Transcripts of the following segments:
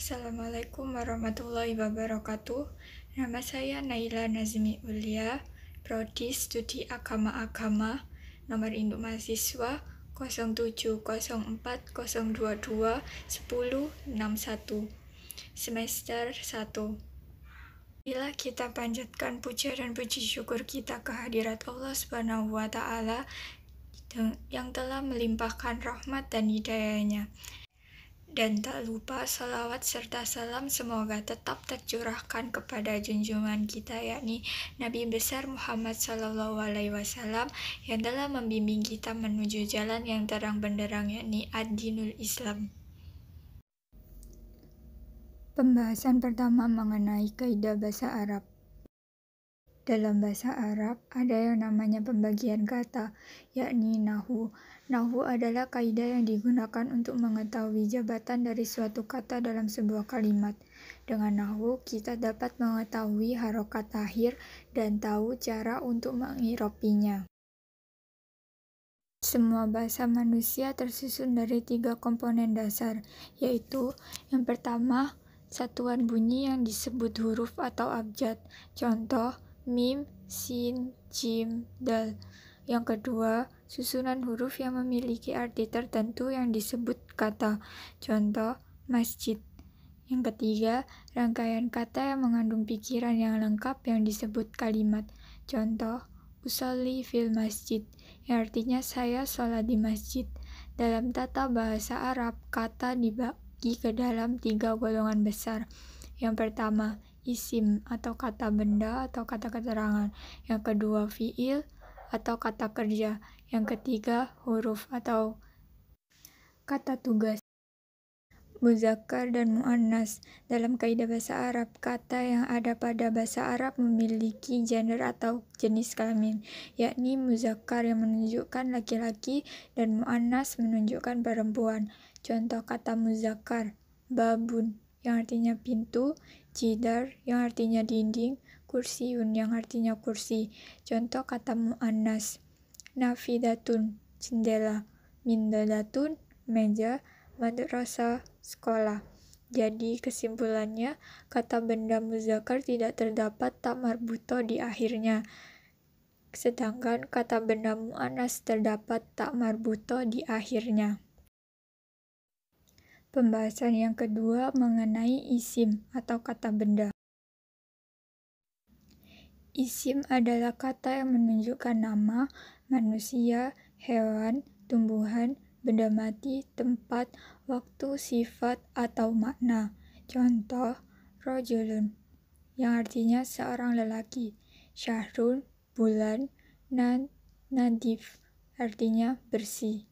Assalamualaikum warahmatullahi wabarakatuh. Nama saya Naila Nazmi Ulia, Prodi Studi Agama, nomor induk mahasiswa 07040221061, semester 1. Bila kita panjatkan puja dan puji syukur kita kehadirat Allah Subhanahu wa Ta'ala yang telah melimpahkan rahmat dan hidayahnya. Dan tak lupa salawat serta salam semoga tetap tercurahkan kepada junjungan kita, yakni Nabi besar Muhammad SAW, yang telah membimbing kita menuju jalan yang terang benderang, yakni ad-dinul Islam. Pembahasan pertama mengenai kaidah bahasa Arab. Dalam bahasa Arab, ada yang namanya pembagian kata, yakni nahwu. Nahwu adalah kaidah yang digunakan untuk mengetahui jabatan dari suatu kata dalam sebuah kalimat. Dengan nahwu, kita dapat mengetahui harokat akhir dan tahu cara untuk mengirobinya. Semua bahasa manusia tersusun dari 3 komponen dasar, yaitu yang pertama, satuan bunyi yang disebut huruf atau abjad. Contoh, mim, sin, jim, dal. Yang kedua, susunan huruf yang memiliki arti tertentu yang disebut kata. Contoh, masjid. Yang ketiga, rangkaian kata yang mengandung pikiran yang lengkap yang disebut kalimat. Contoh, usolli fil masjid, yang artinya saya sholat di masjid. Dalam tata bahasa Arab, kata dibagi ke dalam 3 golongan besar. Yang pertama, isim atau kata benda atau kata keterangan. Yang kedua, fiil atau kata kerja. Yang ketiga, huruf atau kata tugas. Muzakkar dan muannas. Dalam kaidah bahasa Arab, kata yang ada pada bahasa Arab memiliki gender atau jenis kelamin, yakni muzakkar yang menunjukkan laki-laki dan muannas menunjukkan perempuan. Contoh kata muzakkar, babun yang artinya pintu, jidar yang artinya dinding, kursiun yang artinya kursi. Contoh kata muannas, nafidatun jendela, mindadatun meja, madrasah sekolah. Jadi kesimpulannya, kata benda muzakkar tidak terdapat tak marbuto di akhirnya, sedangkan kata benda muannas terdapat tak marbuto di akhirnya. Pembahasan yang kedua mengenai isim atau kata benda. Isim adalah kata yang menunjukkan nama, manusia, hewan, tumbuhan, benda mati, tempat, waktu, sifat, atau makna. Contoh, rojulun, yang artinya seorang lelaki. Syahrun, bulan. Nadif, artinya bersih.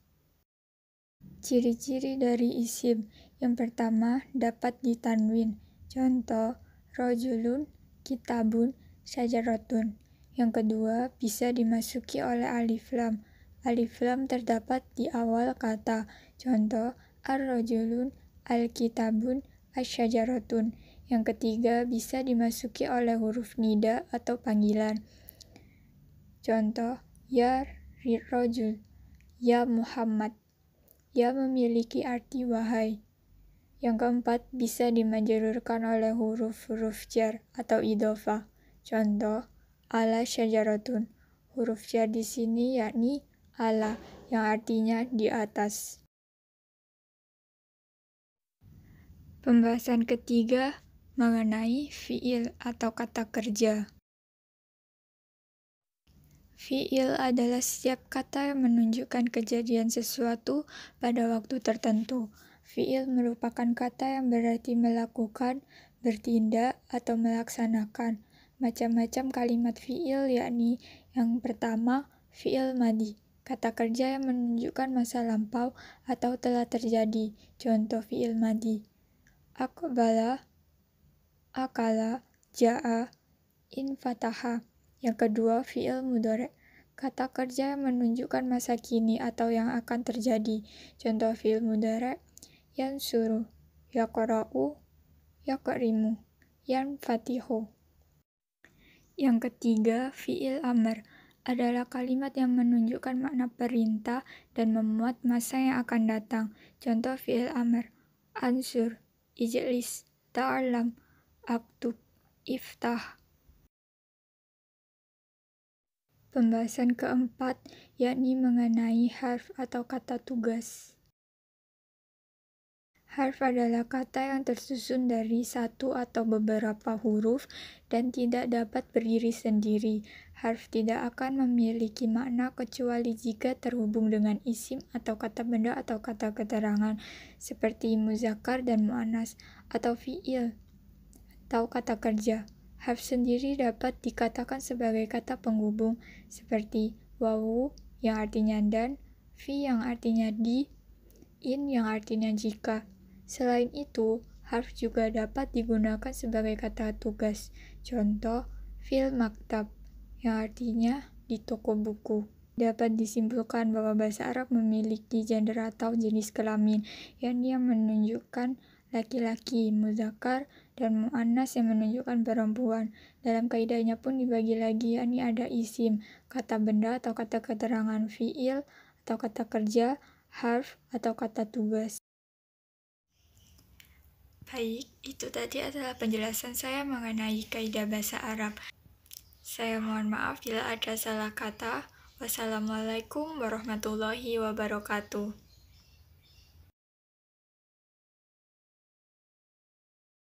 Ciri-ciri dari isim. Yang pertama, dapat ditanwin. Contoh, rojulun, kitabun, syajaratun. Yang kedua, bisa dimasuki oleh alif lam. Alif lam terdapat di awal kata. Contoh, ar-rojulun, al-kitabun, asyajaratun. Yang ketiga, bisa dimasuki oleh huruf nida atau panggilan. Contoh, ya rojul, ya Muhammad. Ya memiliki arti wahai. Yang keempat, bisa dimajrurkan oleh huruf-huruf jar atau idhofah. Contoh, ala syajaratun. Huruf jar di sini yakni ala, yang artinya di atas. Pembahasan ketiga mengenai fiil atau kata kerja. Fiil adalah setiap kata yang menunjukkan kejadian sesuatu pada waktu tertentu. Fiil merupakan kata yang berarti melakukan, bertindak, atau melaksanakan. Macam-macam kalimat fiil, yakni yang pertama, fiil madi, kata kerja yang menunjukkan masa lampau atau telah terjadi. Contoh fiil madi, aqbala, akala, ja'a, infataha. Yang kedua, fiil mudhari', kata kerja yang menunjukkan masa kini atau yang akan terjadi. Contoh fiil mudhari', yansuru, yaqra'u, yaqrimu, yanfatihu. Yang ketiga, fiil amr adalah kalimat yang menunjukkan makna perintah dan memuat masa yang akan datang. Contoh fiil amr, ansur, ijlis, ta'allam, aktub, iftah. Pembahasan keempat, yakni mengenai harf atau kata tugas. Harf adalah kata yang tersusun dari satu atau beberapa huruf dan tidak dapat berdiri sendiri. Harf tidak akan memiliki makna kecuali jika terhubung dengan isim atau kata benda atau kata keterangan seperti muzakkar dan muannas, atau fi'il atau kata kerja. Harf sendiri dapat dikatakan sebagai kata penghubung seperti wawu yang artinya dan, fi yang artinya di, in yang artinya jika. Selain itu, harf juga dapat digunakan sebagai kata tugas. Contoh, fil maktab yang artinya di toko buku. Dapat disimpulkan bahwa bahasa Arab memiliki gender atau jenis kelamin, yakni yang menunjukkan laki-laki, muzakkar, dan muannas yang menunjukkan perempuan. Dalam kaidahnya pun dibagi lagi, yakni ada isim, kata benda atau kata keterangan, fi'il atau kata kerja, harf atau kata tugas. Baik, itu tadi adalah penjelasan saya mengenai kaidah bahasa Arab. Saya mohon maaf bila ada salah kata. Wassalamualaikum warahmatullahi wabarakatuh.